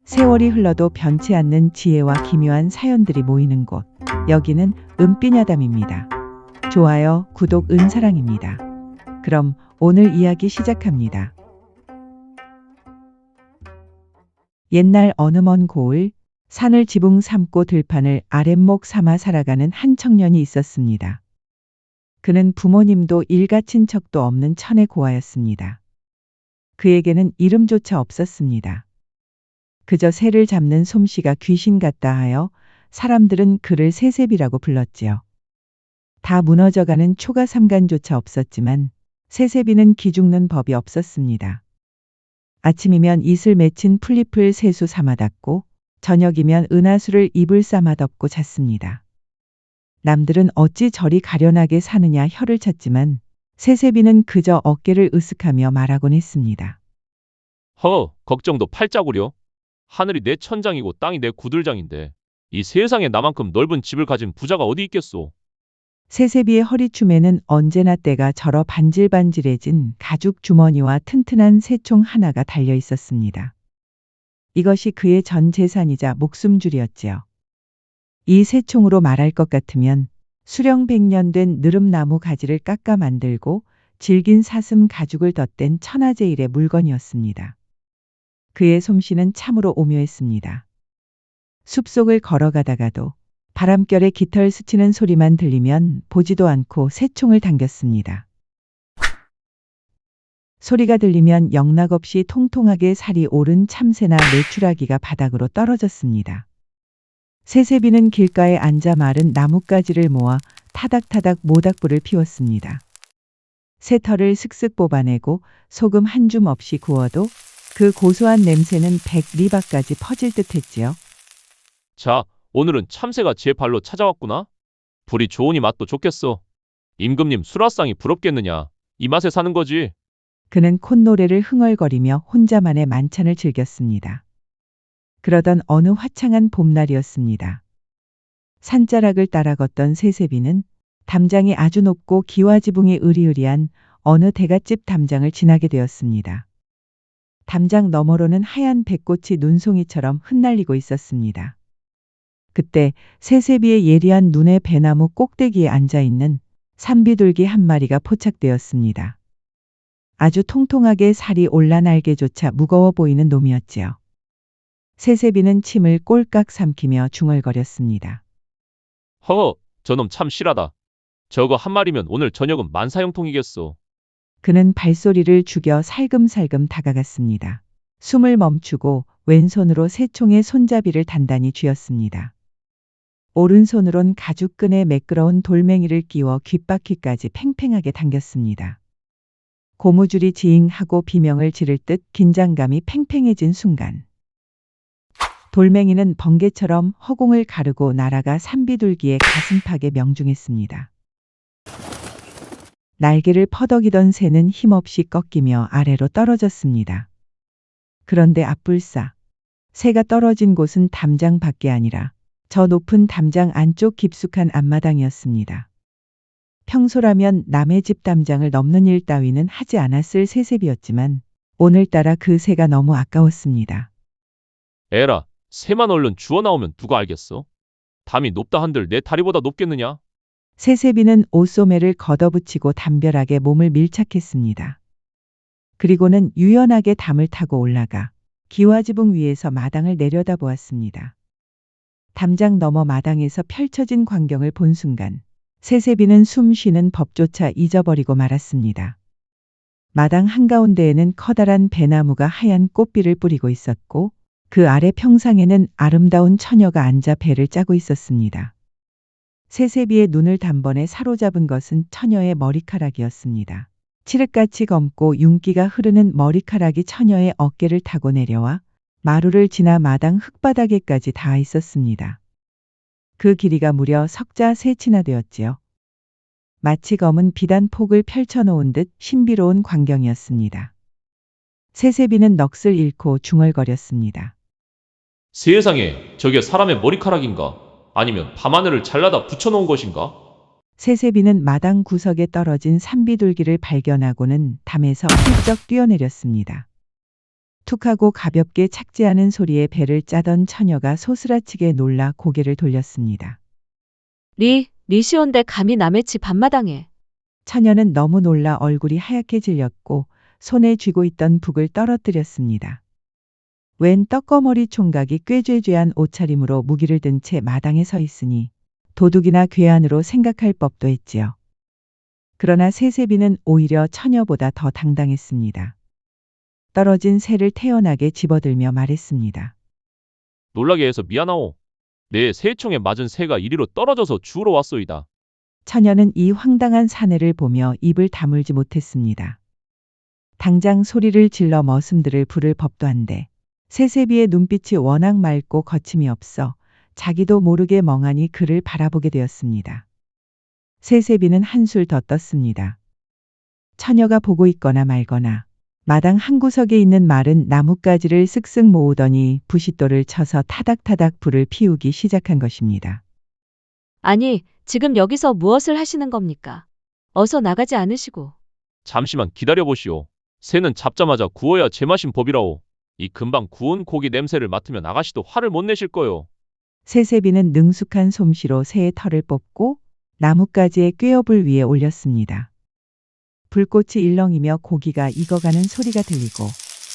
세월이 흘러도 변치 않는 지혜와 기묘한 사연들이 모이는 곳. 여기는 은빛야담입니다. 좋아요, 구독, 은사랑입니다. 그럼 오늘 이야기 시작합니다. 옛날 어느 먼 고을, 산을 지붕 삼고 들판을 아랫목 삼아 살아가는 한 청년이 있었습니다. 그는 부모님도 일가 친척도 없는 천의 고아였습니다. 그에게는 이름조차 없었습니다. 그저 새를 잡는 솜씨가 귀신 같다 하여 사람들은 그를 새새비라고 불렀지요. 다 무너져가는 초가삼간조차 없었지만 새새비는 기죽는 법이 없었습니다. 아침이면 이슬 맺힌 풀잎을 새수 삼아 닫고 저녁이면 은하수를 이불 삼아 덮고 잤습니다. 남들은 어찌 저리 가련하게 사느냐 혀를 찼지만 새새비는 그저 어깨를 으쓱하며 말하곤 했습니다. 걱정도 팔자구려. 하늘이 내 천장이고 땅이 내 구들장인데 이 세상에 나만큼 넓은 집을 가진 부자가 어디 있겠소. 새새비의 허리춤에는 언제나 때가 절어 반질반질해진 가죽 주머니와 튼튼한 새총 하나가 달려 있었습니다. 이것이 그의 전 재산이자 목숨줄이었지요. 이 새총으로 말할 것 같으면 수령 100년 된 느릅나무 가지를 깎아 만들고 질긴 사슴 가죽을 덧댄 천하제일의 물건이었습니다. 그의 솜씨는 참으로 오묘했습니다. 숲속을 걸어가다가도 바람결에 깃털 스치는 소리만 들리면 보지도 않고 새총을 당겼습니다. 소리가 들리면 영락없이 통통하게 살이 오른 참새나 메추라기가 바닥으로 떨어졌습니다. 새새비는 길가에 앉아 마른 나뭇가지를 모아 타닥타닥 모닥불을 피웠습니다. 새털을 슥슥 뽑아내고 소금 한 줌 없이 구워도 그 고소한 냄새는 100리바까지 퍼질 듯 했지요. 자, 오늘은 참새가 제 발로 찾아왔구나. 불이 좋으니 맛도 좋겠어. 임금님 수라상이 부럽겠느냐. 이 맛에 사는 거지. 그는 콧노래를 흥얼거리며 혼자만의 만찬을 즐겼습니다. 그러던 어느 화창한 봄날이었습니다. 산자락을 따라 걷던 새새비는 담장이 아주 높고 기와지붕이 으리으리한 어느 대갓집 담장을 지나게 되었습니다. 담장 너머로는 하얀 백꽃이 눈송이처럼 흩날리고 있었습니다. 그때 새새비의 예리한 눈에 배나무 꼭대기에 앉아있는 산비둘기 한 마리가 포착되었습니다. 아주 통통하게 살이 올라 날개조차 무거워 보이는 놈이었지요. 새새비는 침을 꼴깍 삼키며 중얼거렸습니다. 저놈 참 실하다. 저거 한 마리면 오늘 저녁은 만사형통이겠소. 그는 발소리를 죽여 살금살금 다가갔습니다. 숨을 멈추고 왼손으로 새총의 손잡이를 단단히 쥐었습니다. 오른손으론 가죽끈에 매끄러운 돌멩이를 끼워 귓바퀴까지 팽팽하게 당겼습니다. 고무줄이 지잉하고 비명을 지를 듯 긴장감이 팽팽해진 순간 돌멩이는 번개처럼 허공을 가르고 날아가 산비둘기의 가슴팍에 명중했습니다. 날개를 퍼덕이던 새는 힘없이 꺾이며 아래로 떨어졌습니다. 그런데 앞불싸, 새가 떨어진 곳은 담장 밖이 아니라 저 높은 담장 안쪽 깊숙한 앞마당이었습니다. 평소라면 남의 집 담장을 넘는 일 따위는 하지 않았을 새새비였지만 오늘따라 그 새가 너무 아까웠습니다. 에라, 새만 얼른 주워 나오면 누가 알겠어. 담이 높다 한들 내 다리보다 높겠느냐. 새새비는 옷소매를 걷어붙이고 담벼락에 몸을 밀착했습니다. 그리고는 유연하게 담을 타고 올라가 기와지붕 위에서 마당을 내려다보았습니다. 담장 너머 마당에서 펼쳐진 광경을 본 순간 새새비는 숨 쉬는 법조차 잊어버리고 말았습니다. 마당 한가운데에는 커다란 배나무가 하얀 꽃비를 뿌리고 있었고 그 아래 평상에는 아름다운 처녀가 앉아 배를 짜고 있었습니다. 새새비의 눈을 단번에 사로잡은 것은 처녀의 머리카락이었습니다. 칠흑같이 검고 윤기가 흐르는 머리카락이 처녀의 어깨를 타고 내려와 마루를 지나 마당 흙바닥에까지 닿아 있었습니다. 그 길이가 무려 석자 3치나 되었지요. 마치 검은 비단 폭을 펼쳐놓은 듯 신비로운 광경이었습니다. 새새비는 넋을 잃고 중얼거렸습니다. 세상에, 저게 사람의 머리카락인가? 아니면 밤하늘을 잘라다 붙여놓은 것인가? 새새비는 마당 구석에 떨어진 산비둘기를 발견하고는 담에서 훌쩍 뛰어내렸습니다. 툭하고 가볍게 착지하는 소리에 배를 짜던 처녀가 소스라치게 놀라 고개를 돌렸습니다. 리시온데 감히 남의 집 앞마당에. 처녀는 너무 놀라 얼굴이 하얗게 질렸고 손에 쥐고 있던 북을 떨어뜨렸습니다. 웬 떡거머리 총각이 꾀죄죄한 옷차림으로 무기를 든 채 마당에 서 있으니 도둑이나 괴한으로 생각할 법도 했지요. 그러나 세세비는 오히려 처녀보다 더 당당했습니다. 떨어진 새를 태연하게 집어들며 말했습니다. 놀라게 해서 미안하오. 내 새총에 맞은 새가 이리로 떨어져서 주우러 왔소이다. 처녀는 이 황당한 사내를 보며 입을 다물지 못했습니다. 당장 소리를 질러 머슴들을 부를 법도 한데 세세비의 눈빛이 워낙 맑고 거침이 없어 자기도 모르게 멍하니 그를 바라보게 되었습니다. 세세비는 한술 더 떴습니다. 처녀가 보고 있거나 말거나 마당 한 구석에 있는 마른 나뭇가지를 쓱쓱 모으더니 부싯돌을 쳐서 타닥타닥 불을 피우기 시작한 것입니다. 아니, 지금 여기서 무엇을 하시는 겁니까? 어서 나가지 않으시고. 잠시만 기다려보시오. 새는 잡자마자 구워야 제맛인 법이라오. 이 금방 구운 고기 냄새를 맡으면 아가씨도 화를 못 내실 거요. 세세비는 능숙한 솜씨로 새의 털을 뽑고 나뭇가지에 꿰어불 위에 올렸습니다. 불꽃이 일렁이며 고기가 익어가는 소리가 들리고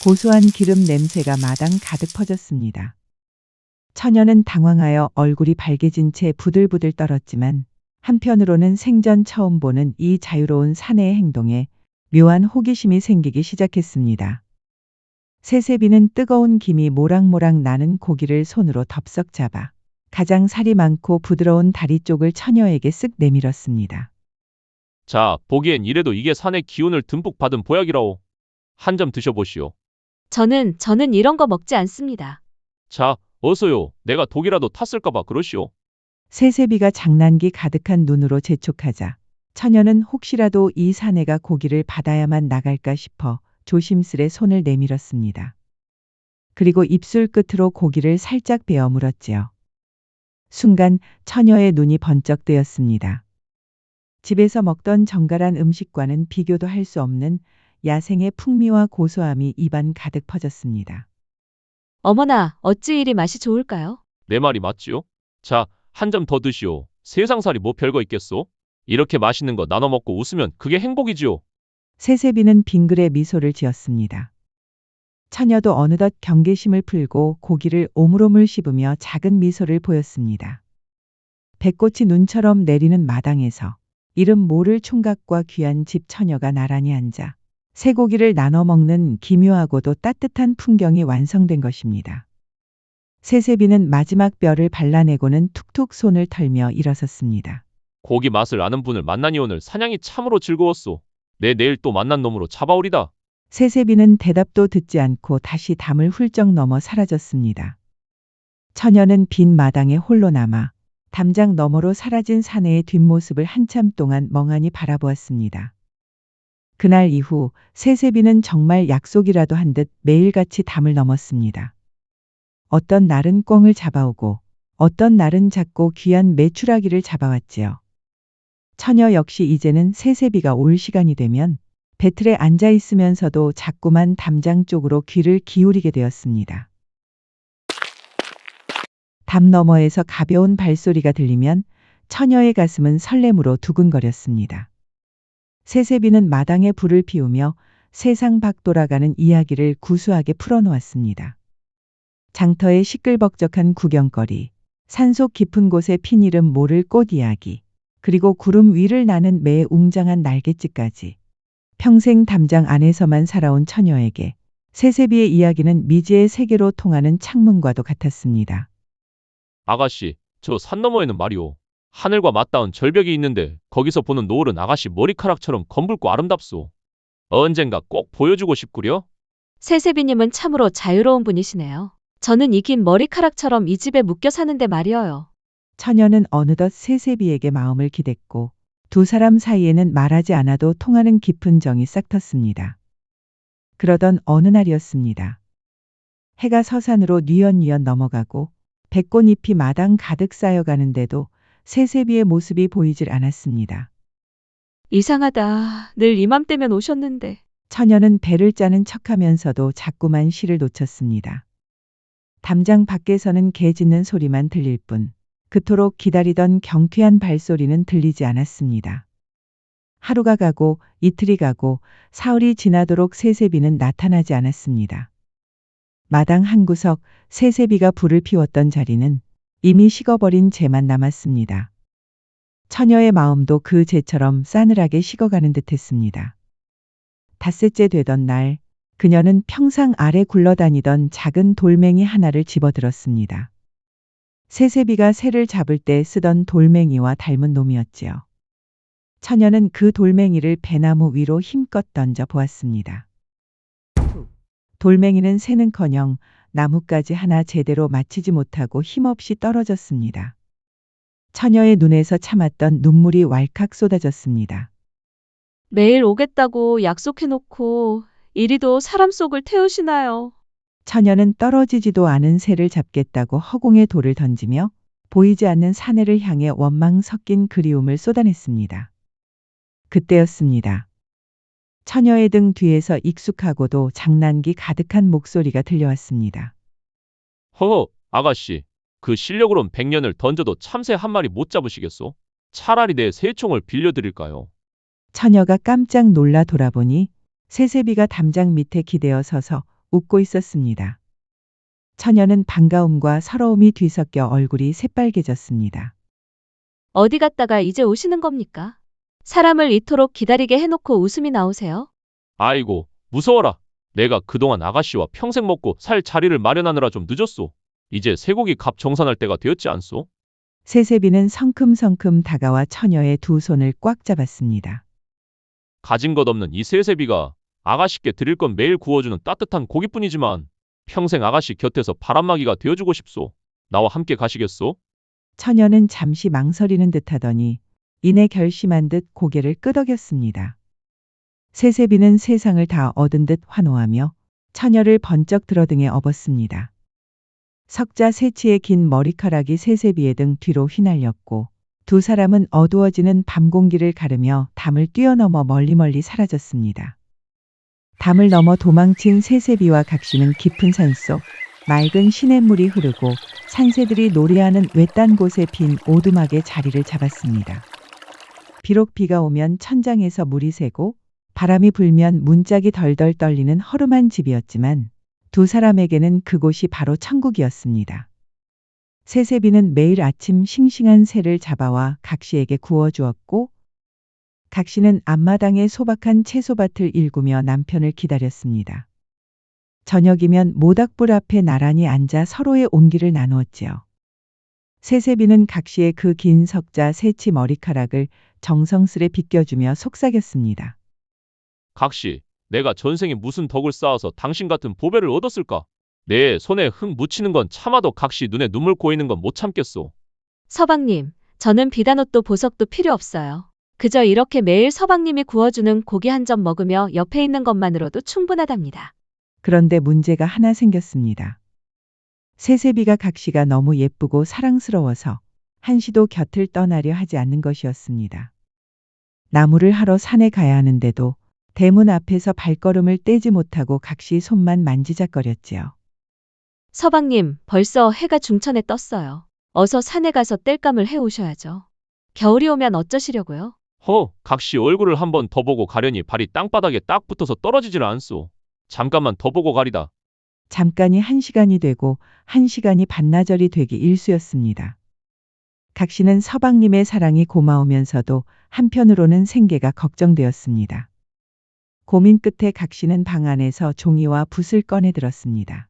고소한 기름 냄새가 마당 가득 퍼졌습니다. 처녀는 당황하여 얼굴이 발개진 채 부들부들 떨었지만 한편으로는 생전 처음 보는 이 자유로운 사내의 행동에 묘한 호기심이 생기기 시작했습니다. 세세비는 뜨거운 김이 모락모락 나는 고기를 손으로 덥석 잡아 가장 살이 많고 부드러운 다리 쪽을 처녀에게 쓱 내밀었습니다. 자, 보기엔 이래도 이게 산의 기운을 듬뿍 받은 보약이라오. 한 점 드셔보시오. 저는 이런 거 먹지 않습니다. 자, 어서요. 내가 독이라도 탔을까봐 그러시오. 세세비가 장난기 가득한 눈으로 재촉하자 처녀는 혹시라도 이 사내가 고기를 받아야만 나갈까 싶어 조심스레 손을 내밀었습니다. 그리고 입술 끝으로 고기를 살짝 베어 물었지요. 순간 처녀의 눈이 번쩍 뜨였습니다. 집에서 먹던 정갈한 음식과는 비교도 할 수 없는 야생의 풍미와 고소함이 입안 가득 퍼졌습니다. 어머나, 어찌 이리 맛이 좋을까요? 내 말이 맞지요? 자, 한 점 더 드시오. 세상살이 뭐 별거 있겠소? 이렇게 맛있는 거 나눠 먹고 웃으면 그게 행복이지요. 세세비는 빙그레 미소를 지었습니다. 처녀도 어느덧 경계심을 풀고 고기를 오물오물 씹으며 작은 미소를 보였습니다. 배꽃이 눈처럼 내리는 마당에서 이름 모를 총각과 귀한 집 처녀가 나란히 앉아 쇠고기를 나눠 먹는 기묘하고도 따뜻한 풍경이 완성된 것입니다. 세세비는 마지막 뼈를 발라내고는 툭툭 손을 털며 일어섰습니다. 고기 맛을 아는 분을 만나니 오늘 사냥이 참으로 즐거웠소. 내 내일 또 만난 놈으로 잡아오리다. 세세비는 대답도 듣지 않고 다시 담을 훌쩍 넘어 사라졌습니다. 처녀는 빈 마당에 홀로 남아 담장 너머로 사라진 사내의 뒷모습을 한참 동안 멍하니 바라보았습니다. 그날 이후 세세비는 정말 약속이라도 한 듯 매일같이 담을 넘었습니다. 어떤 날은 꿩을 잡아오고 어떤 날은 작고 귀한 메추라기를 잡아왔지요. 처녀 역시 이제는 세세비가 올 시간이 되면 배틀에 앉아 있으면서도 자꾸만 담장 쪽으로 귀를 기울이게 되었습니다. 담 너머에서 가벼운 발소리가 들리면 처녀의 가슴은 설렘으로 두근거렸습니다. 세세비는 마당에 불을 피우며 세상 밖 돌아가는 이야기를 구수하게 풀어놓았습니다. 장터의 시끌벅적한 구경거리, 산속 깊은 곳에 핀 이름 모를 꽃 이야기, 그리고 구름 위를 나는 매의 웅장한 날갯짓까지 평생 담장 안에서만 살아온 처녀에게 세세비의 이야기는 미지의 세계로 통하는 창문과도 같았습니다. 아가씨, 저 산 너머에는 말이오. 하늘과 맞닿은 절벽이 있는데 거기서 보는 노을은 아가씨 머리카락처럼 검붉고 아름답소. 언젠가 꼭 보여주고 싶구려. 세세비님은 참으로 자유로운 분이시네요. 저는 이 긴 머리카락처럼 이 집에 묶여 사는데 말이어요. 처녀는 어느덧 세세비에게 마음을 기댔고 두 사람 사이에는 말하지 않아도 통하는 깊은 정이 싹 텄습니다. 그러던 어느 날이었습니다. 해가 서산으로 뉘엿뉘엿 넘어가고 백꽃잎이 마당 가득 쌓여가는데도 세세비의 모습이 보이질 않았습니다. 이상하다. 늘 이맘때면 오셨는데. 처녀는 배를 짜는 척하면서도 자꾸만 실을 놓쳤습니다. 담장 밖에서는 개 짖는 소리만 들릴 뿐 그토록 기다리던 경쾌한 발소리는 들리지 않았습니다. 하루가 가고 이틀이 가고 사흘이 지나도록 새세비는 나타나지 않았습니다. 마당 한 구석 새세비가 불을 피웠던 자리는 이미 식어버린 재만 남았습니다. 처녀의 마음도 그 재처럼 싸늘하게 식어가는 듯했습니다. 닷새째 되던 날 그녀는 평상 아래 굴러다니던 작은 돌멩이 하나를 집어들었습니다. 새세비가 새를 잡을 때 쓰던 돌멩이와 닮은 놈이었지요. 처녀는 그 돌멩이를 배나무 위로 힘껏 던져 보았습니다. 돌멩이는 새는커녕 나뭇가지 하나 제대로 맞히지 못하고 힘없이 떨어졌습니다. 처녀의 눈에서 참았던 눈물이 왈칵 쏟아졌습니다. 매일 오겠다고 약속해놓고 이리도 사람 속을 태우시나요? 처녀는 떨어지지도 않은 새를 잡겠다고 허공에 돌을 던지며 보이지 않는 사내를 향해 원망 섞인 그리움을 쏟아냈습니다. 그때였습니다. 처녀의 등 뒤에서 익숙하고도 장난기 가득한 목소리가 들려왔습니다. 허허, 아가씨. 그 실력으론 100년을 던져도 참새 한 마리 못 잡으시겠소? 차라리 내 새총을 빌려드릴까요? 처녀가 깜짝 놀라 돌아보니 새세비가 담장 밑에 기대어 서서 웃고 있었습니다. 처녀는 반가움과 서러움이 뒤섞여 얼굴이 새빨개졌습니다. 어디 갔다가 이제 오시는 겁니까? 사람을 이토록 기다리게 해놓고 웃음이 나오세요? 아이고, 무서워라. 내가 그동안 아가씨와 평생 먹고 살 자리를 마련하느라 좀 늦었소. 이제 쇠고기 값 정산할 때가 되었지 않소? 새세비는 성큼성큼 다가와 처녀의 두 손을 꽉 잡았습니다. 가진 것 없는 이 새세비가 아가씨께 드릴 건 매일 구워주는 따뜻한 고기뿐이지만 평생 아가씨 곁에서 바람막이가 되어주고 싶소. 나와 함께 가시겠소? 처녀는 잠시 망설이는 듯하더니 이내 결심한 듯 고개를 끄덕였습니다. 새세비는 세상을 다 얻은 듯 환호하며 처녀를 번쩍 들어등에 업었습니다. 석자 새치의 긴 머리카락이 새세비의 등 뒤로 휘날렸고 두 사람은 어두워지는 밤 공기를 가르며 담을 뛰어넘어 멀리 사라졌습니다. 담을 넘어 도망친 새세비와 각시는 깊은 산속 맑은 시냇물이 흐르고 산새들이 노래하는 외딴 곳에 빈 오두막에 자리를 잡았습니다. 비록 비가 오면 천장에서 물이 새고 바람이 불면 문짝이 덜덜 떨리는 허름한 집이었지만 두 사람에게는 그곳이 바로 천국이었습니다. 새세비는 매일 아침 싱싱한 새를 잡아와 각시에게 구워주었고 각시는 앞마당에 소박한 채소밭을 일구며 남편을 기다렸습니다. 저녁이면 모닥불 앞에 나란히 앉아 서로의 온기를 나누었지요. 새세비는 각시의 그 긴 석자 새치 머리카락을 정성스레 빗겨주며 속삭였습니다. 각시, 내가 전생에 무슨 덕을 쌓아서 당신 같은 보배를 얻었을까? 내 손에 흙 묻히는 건 참아도 각시 눈에 눈물 고이는 건 못 참겠소. 서방님, 저는 비단옷도 보석도 필요 없어요. 그저 이렇게 매일 서방님이 구워주는 고기 한 점 먹으며 옆에 있는 것만으로도 충분하답니다. 그런데 문제가 하나 생겼습니다. 새세비가 각시가 너무 예쁘고 사랑스러워서 한시도 곁을 떠나려 하지 않는 것이었습니다. 나무를 하러 산에 가야 하는데도 대문 앞에서 발걸음을 떼지 못하고 각시 손만 만지작거렸지요. 서방님, 벌써 해가 중천에 떴어요. 어서 산에 가서 땔감을 해오셔야죠. 겨울이 오면 어쩌시려고요? 각시 얼굴을 한번 더 보고 가려니 발이 땅바닥에 딱 붙어서 떨어지질 않소. 잠깐만 더 보고 가리다. 잠깐이 1시간이 되고 1시간이 반나절이 되기 일쑤였습니다. 각시는 서방님의 사랑이 고마우면서도 한편으로는 생계가 걱정되었습니다. 고민 끝에 각시는 방 안에서 종이와 붓을 꺼내 들었습니다.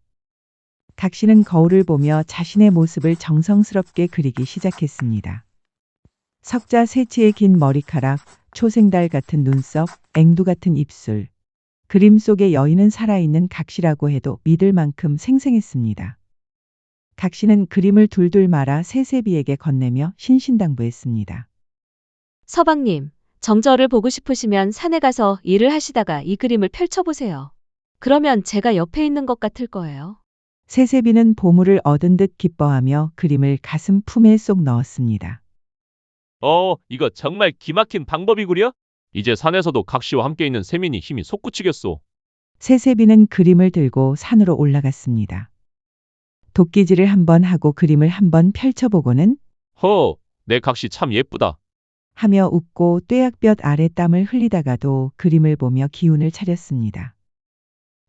각시는 거울을 보며 자신의 모습을 정성스럽게 그리기 시작했습니다. 석자 새치의 긴 머리카락, 초생달 같은 눈썹, 앵두 같은 입술. 그림 속의 여인은 살아있는 각시라고 해도 믿을 만큼 생생했습니다. 각시는 그림을 둘둘 말아 새세비에게 건네며 신신당부했습니다. 서방님, 정저를 보고 싶으시면 산에 가서 일을 하시다가 이 그림을 펼쳐보세요. 그러면 제가 옆에 있는 것 같을 거예요. 새세비는 보물을 얻은 듯 기뻐하며 그림을 가슴 품에 쏙 넣었습니다. 이거 정말 기막힌 방법이구려? 이제 산에서도 각시와 함께 있는 세민이 힘이 솟구치겠소. 새세비는 그림을 들고 산으로 올라갔습니다. 도끼질을 한번 하고 그림을 한번 펼쳐보고는 허, 내 각시 참 예쁘다. 하며 웃고 뙤약볕 아래 땀을 흘리다가도 그림을 보며 기운을 차렸습니다.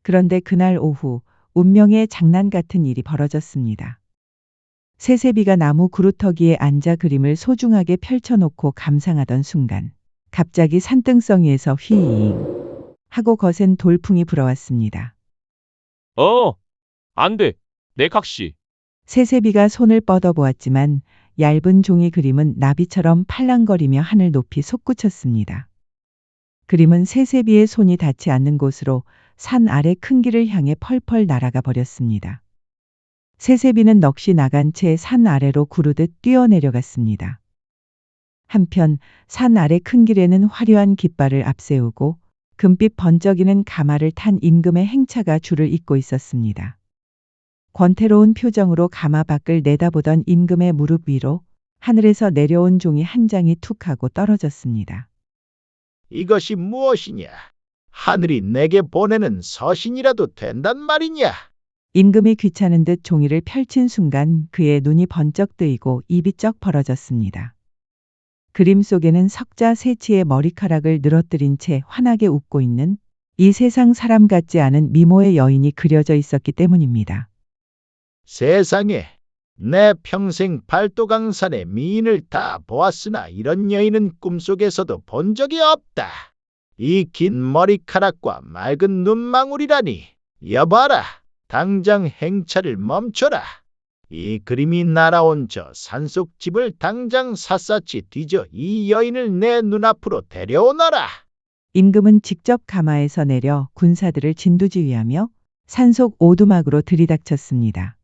그런데 그날 오후 운명의 장난 같은 일이 벌어졌습니다. 새세비가 나무 구루터기에 앉아 그림을 소중하게 펼쳐놓고 감상하던 순간 갑자기 산등성이에서 휘잉 하고 거센 돌풍이 불어왔습니다. 안 돼. 내 각시. 새세비가 손을 뻗어보았지만 얇은 종이 그림은 나비처럼 팔랑거리며 하늘 높이 솟구쳤습니다. 그림은 새세비의 손이 닿지 않는 곳으로 산 아래 큰 길을 향해 펄펄 날아가 버렸습니다. 새세비는 넋이 나간 채 산 아래로 구르듯 뛰어내려갔습니다. 한편 산 아래 큰 길에는 화려한 깃발을 앞세우고 금빛 번쩍이는 가마를 탄 임금의 행차가 줄을 잇고 있었습니다. 권태로운 표정으로 가마 밖을 내다보던 임금의 무릎 위로 하늘에서 내려온 종이 한 장이 툭 하고 떨어졌습니다. 이것이 무엇이냐? 하늘이 내게 보내는 서신이라도 된단 말이냐? 임금이 귀찮은 듯 종이를 펼친 순간 그의 눈이 번쩍 뜨이고 입이 쩍 벌어졌습니다. 그림 속에는 석자 새치의 머리카락을 늘어뜨린 채 환하게 웃고 있는 이 세상 사람 같지 않은 미모의 여인이 그려져 있었기 때문입니다. 세상에, 내 평생 발도강산의 미인을 다 보았으나 이런 여인은 꿈속에서도 본 적이 없다. 이 긴 머리카락과 맑은 눈망울이라니. 여봐라, 당장 행차를 멈춰라. 이 그림이 날아온 저 산속 집을 당장 샅샅이 뒤져 이 여인을 내 눈앞으로 데려오너라. 임금은 직접 가마에서 내려 군사들을 진두지휘하며 산속 오두막으로 들이닥쳤습니다.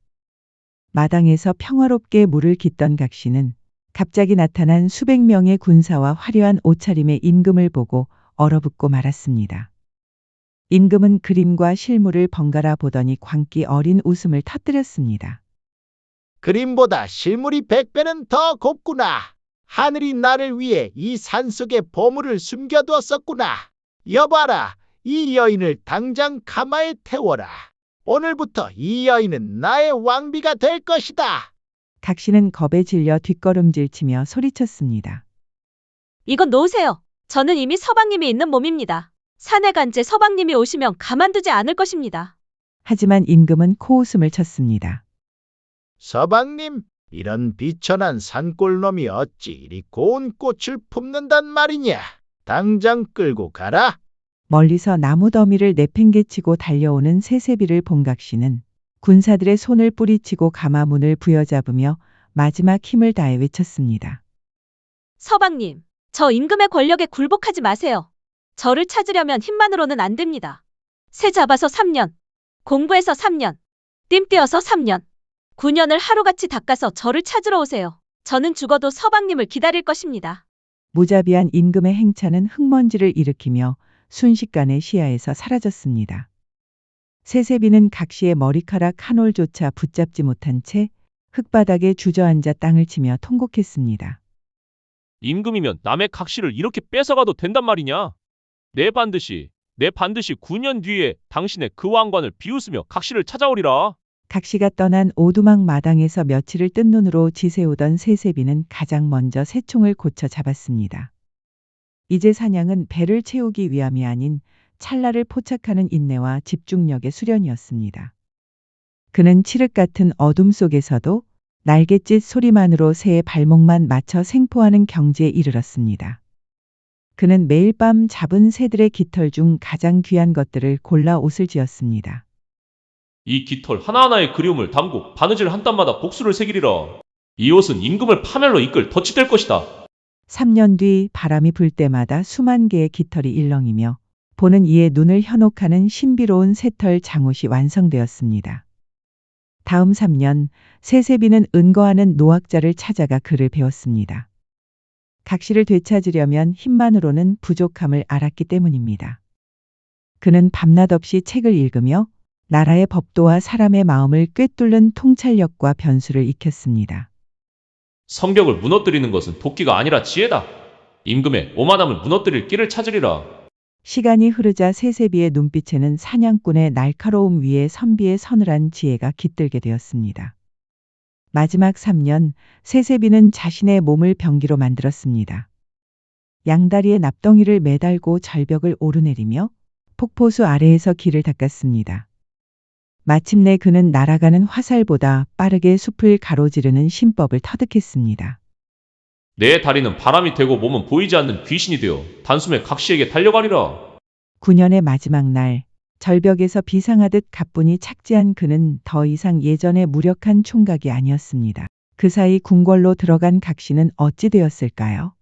마당에서 평화롭게 물을 깃던 각시는 갑자기 나타난 수백 명의 군사와 화려한 옷차림의 임금을 보고 얼어붙고 말았습니다. 임금은 그림과 실물을 번갈아 보더니 광기 어린 웃음을 터뜨렸습니다. 그림보다 실물이 100배는 더 곱구나. 하늘이 나를 위해 이 산속에 보물을 숨겨두었었구나. 여봐라, 이 여인을 당장 가마에 태워라. 오늘부터 이 여인은 나의 왕비가 될 것이다. 각시는 겁에 질려 뒷걸음질치며 소리쳤습니다. 이건 놓으세요. 저는 이미 서방님이 있는 몸입니다. 산에 간 채 서방님이 오시면 가만두지 않을 것입니다. 하지만 임금은 코웃음을 쳤습니다. 서방님, 이런 비천한 산골놈이 어찌 이리 고운 꽃을 품는단 말이냐. 당장 끌고 가라. 멀리서 나무 더미를 내팽개치고 달려오는 새세비를 본 각시는 군사들의 손을 뿌리치고 가마문을 부여잡으며 마지막 힘을 다해 외쳤습니다. 서방님, 저 임금의 권력에 굴복하지 마세요. 저를 찾으려면 힘만으로는 안 됩니다. 새 잡아서 3년, 공부해서 3년, 뜀뛰어서 3년, 9년을 하루같이 닦아서 저를 찾으러 오세요. 저는 죽어도 서방님을 기다릴 것입니다. 무자비한 임금의 행차는 흙먼지를 일으키며 순식간에 시야에서 사라졌습니다. 새세비는 각시의 머리카락 한 올조차 붙잡지 못한 채 흙바닥에 주저앉아 땅을 치며 통곡했습니다. 임금이면 남의 각시를 이렇게 뺏어가도 된단 말이냐? 내 반드시 9년 뒤에 당신의 그 왕관을 비웃으며 각시를 찾아오리라. 각시가 떠난 오두막 마당에서 며칠을 뜬 눈으로 지새우던 새세비는 가장 먼저 새총을 고쳐 잡았습니다. 이제 사냥은 배를 채우기 위함이 아닌 찰나를 포착하는 인내와 집중력의 수련이었습니다. 그는 칠흑 같은 어둠 속에서도 날갯짓 소리만으로 새의 발목만 맞춰 생포하는 경지에 이르렀습니다. 그는 매일 밤 잡은 새들의 깃털 중 가장 귀한 것들을 골라 옷을 지었습니다. 이 깃털 하나하나의 그리움을 담고 바느질 한 땀마다 복수를 새기리라. 이 옷은 임금을 파멸로 이끌 덫이 될 것이다. 3년 뒤 바람이 불 때마다 수만 개의 깃털이 일렁이며 보는 이의 눈을 현혹하는 신비로운 새털 장옷이 완성되었습니다. 다음 3년 새세비는 은거하는 노학자를 찾아가 글을 배웠습니다. 각시를 되찾으려면 힘만으로는 부족함을 알았기 때문입니다. 그는 밤낮 없이 책을 읽으며 나라의 법도와 사람의 마음을 꿰뚫는 통찰력과 변수를 익혔습니다. 성벽을 무너뜨리는 것은 도끼가 아니라 지혜다. 임금의 오만함을 무너뜨릴 길을 찾으리라. 시간이 흐르자 세세비의 눈빛에는 사냥꾼의 날카로움 위에 선비의 서늘한 지혜가 깃들게 되었습니다. 마지막 3년, 세세비는 자신의 몸을 병기로 만들었습니다. 양다리에 납덩이를 매달고 절벽을 오르내리며 폭포수 아래에서 길을 닦았습니다. 마침내 그는 날아가는 화살보다 빠르게 숲을 가로지르는 신법을 터득했습니다. 내 다리는 바람이 되고 몸은 보이지 않는 귀신이 되어 단숨에 각시에게 달려가리라. 9년의 마지막 날, 절벽에서 비상하듯 가뿐히 착지한 그는 더 이상 예전의 무력한 총각이 아니었습니다. 그 사이 궁궐로 들어간 각시는 어찌 되었을까요?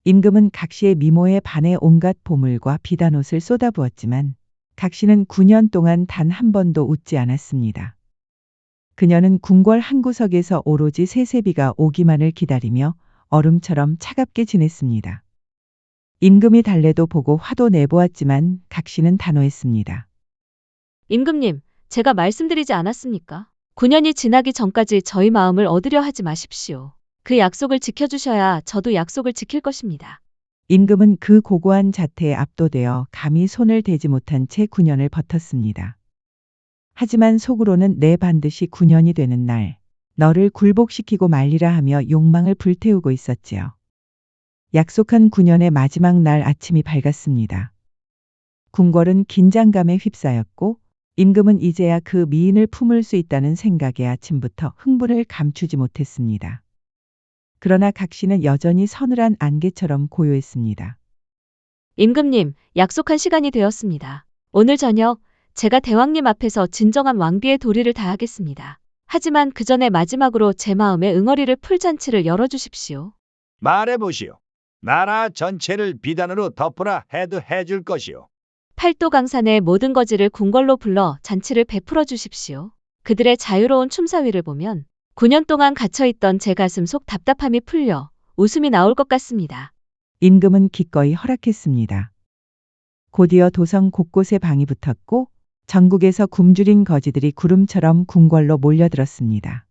임금은 각시의 미모에 반해 온갖 보물과 비단옷을 쏟아부었지만 각시는 9년 동안 단 한 번도 웃지 않았습니다. 그녀는 궁궐 한 구석에서 오로지 세세비가 오기만을 기다리며 얼음처럼 차갑게 지냈습니다. 임금이 달래도 보고 화도 내보았지만 각시는 단호했습니다. 임금님, 제가 말씀드리지 않았습니까? 9년이 지나기 전까지 저희 마음을 얻으려 하지 마십시오. 그 약속을 지켜주셔야 저도 약속을 지킬 것입니다. 임금은 그 고고한 자태에 압도되어 감히 손을 대지 못한 채 9년을 버텼습니다. 하지만 속으로는 내 반드시 9년이 되는 날, 너를 굴복시키고 말리라 하며 욕망을 불태우고 있었지요. 약속한 9년의 마지막 날 아침이 밝았습니다. 궁궐은 긴장감에 휩싸였고 임금은 이제야 그 미인을 품을 수 있다는 생각에 아침부터 흥분을 감추지 못했습니다. 그러나 각시는 여전히 서늘한 안개처럼 고요했습니다. 임금님, 약속한 시간이 되었습니다. 오늘 저녁 제가 대왕님 앞에서 진정한 왕비의 도리를 다하겠습니다. 하지만 그 전에 마지막으로 제 마음의 응어리를 풀 잔치를 열어주십시오. 말해보시오. 나라 전체를 비단으로 덮으라 해도 해줄 것이오. 팔도강산의 모든 거지를 궁궐로 불러 잔치를 베풀어 주십시오. 그들의 자유로운 춤사위를 보면 9년 동안 갇혀있던 제 가슴 속 답답함이 풀려 웃음이 나올 것 같습니다. 임금은 기꺼이 허락했습니다. 곧이어 도성 곳곳에 방이 붙었고 전국에서 굶주린 거지들이 구름처럼 궁궐로 몰려들었습니다.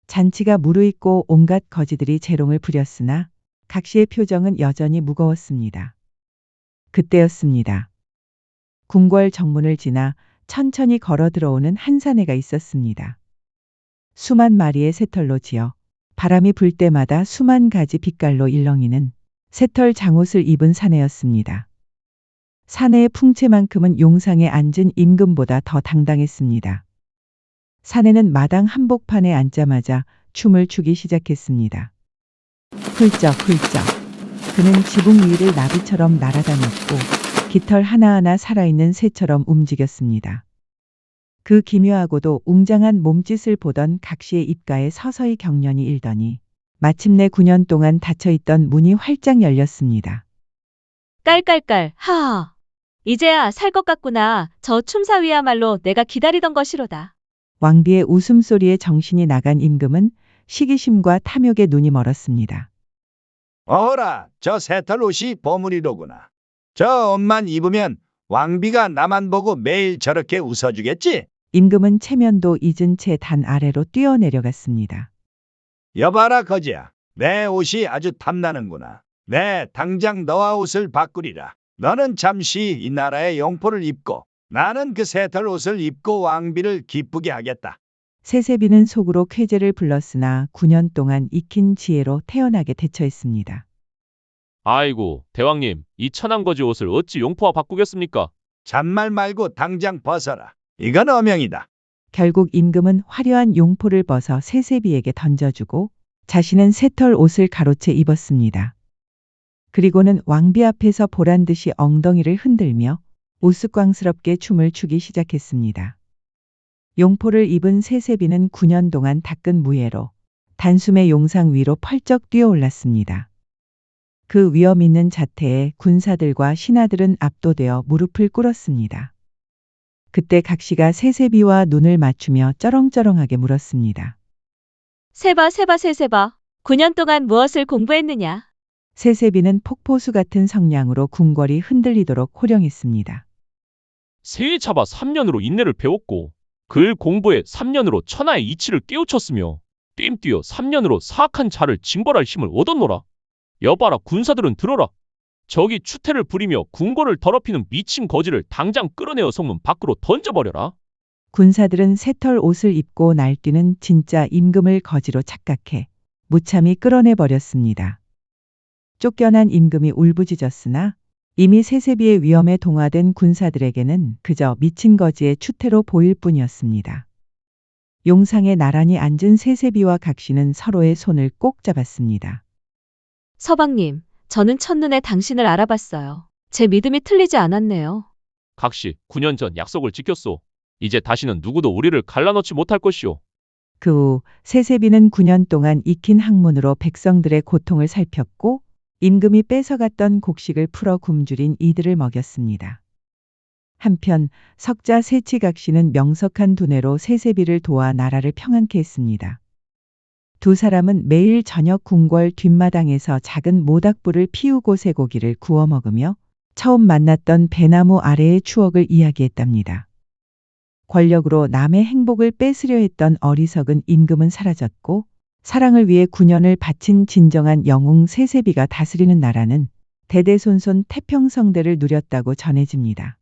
잔치가 무르익고 온갖 거지들이 재롱을 부렸으나 각시의 표정은 여전히 무거웠습니다. 그때였습니다. 궁궐 정문을 지나 천천히 걸어 들어오는 한 사내가 있었습니다. 수만 마리의 새털로 지어 바람이 불 때마다 수만 가지 빛깔로 일렁이는 새털 장옷을 입은 사내였습니다. 사내의 풍채만큼은 용상에 앉은 임금보다 더 당당했습니다. 사내는 마당 한복판에 앉자마자 춤을 추기 시작했습니다. 훌쩍훌쩍 그는 지붕 위를 나비처럼 날아다녔고 깃털 하나하나 살아있는 새처럼 움직였습니다. 그 기묘하고도 웅장한 몸짓을 보던 각시의 입가에 서서히 경련이 일더니 마침내 9년 동안 닫혀있던 문이 활짝 열렸습니다. 깔깔깔, 하하. 이제야 살 것 같구나. 저 춤사위야말로 내가 기다리던 것이로다. 왕비의 웃음소리에 정신이 나간 임금은 시기심과 탐욕에 눈이 멀었습니다. 어라, 저 새털 옷이 보물이로구나. 저 옷만 입으면 왕비가 나만 보고 매일 저렇게 웃어주겠지? 임금은 체면도 잊은 채 단 아래로 뛰어내려갔습니다. 여봐라 거지야. 내 옷이 아주 탐나는구나. 네, 당장 너와 옷을 바꾸리라. 너는 잠시 이 나라의 용포를 입고 나는 그 새털 옷을 입고 왕비를 기쁘게 하겠다. 세세비는 속으로 쾌재를 불렀으나 9년 동안 익힌 지혜로 태연하게 대처했습니다. 아이고, 대왕님, 이 천한 거지 옷을 어찌 용포와 바꾸겠습니까? 잔말 말고 당장 벗어라. 이건 어명이다. 결국 임금은 화려한 용포를 벗어 세세비에게 던져주고 자신은 새털 옷을 가로채 입었습니다. 그리고는 왕비 앞에서 보란듯이 엉덩이를 흔들며 우스꽝스럽게 춤을 추기 시작했습니다. 용포를 입은 세세비는 9년 동안 닦은 무예로 단숨에 용상 위로 펄쩍 뛰어올랐습니다. 그 위엄 있는 자태에 군사들과 신하들은 압도되어 무릎을 꿇었습니다. 그때 각시가 세세비와 눈을 맞추며 쩌렁쩌렁하게 물었습니다. 세바, 세바, 세세바. 9년 동안 무엇을 공부했느냐? 세세비는 폭포수 같은 성량으로 궁궐이 흔들리도록 호령했습니다. 새해 잡아 3년으로 인내를 배웠고 글 공부에 3년으로 천하의 이치를 깨우쳤으며 뜀뛰어 3년으로 사악한 자를 징벌할 힘을 얻었노라. 여봐라 군사들은 들어라. 저기 추태를 부리며 궁궐을 더럽히는 미친 거지를 당장 끌어내어 성문 밖으로 던져버려라. 군사들은 새털 옷을 입고 날뛰는 진짜 임금을 거지로 착각해 무참히 끌어내 버렸습니다. 쫓겨난 임금이 울부짖었으나 이미 세세비의 위험에 동화된 군사들에게는 그저 미친 거지의 추태로 보일 뿐이었습니다. 용상에 나란히 앉은 세세비와 각시는 서로의 손을 꼭 잡았습니다. 서방님, 저는 첫눈에 당신을 알아봤어요. 제 믿음이 틀리지 않았네요. 각시 9년 전 약속을 지켰소. 이제 다시는 누구도 우리를 갈라놓지 못할 것이오. 그 후 세세비는 9년 동안 익힌 학문으로 백성들의 고통을 살폈고 임금이 뺏어갔던 곡식을 풀어 굶주린 이들을 먹였습니다. 한편 석자 세치각시는 명석한 두뇌로 세세비를 도와 나라를 평안케 했습니다. 두 사람은 매일 저녁 궁궐 뒷마당에서 작은 모닥불을 피우고 쇠고기를 구워 먹으며 처음 만났던 배나무 아래의 추억을 이야기했답니다. 권력으로 남의 행복을 뺏으려 했던 어리석은 임금은 사라졌고 사랑을 위해 9년을 바친 진정한 영웅 세세비가 다스리는 나라는 대대손손 태평성대를 누렸다고 전해집니다.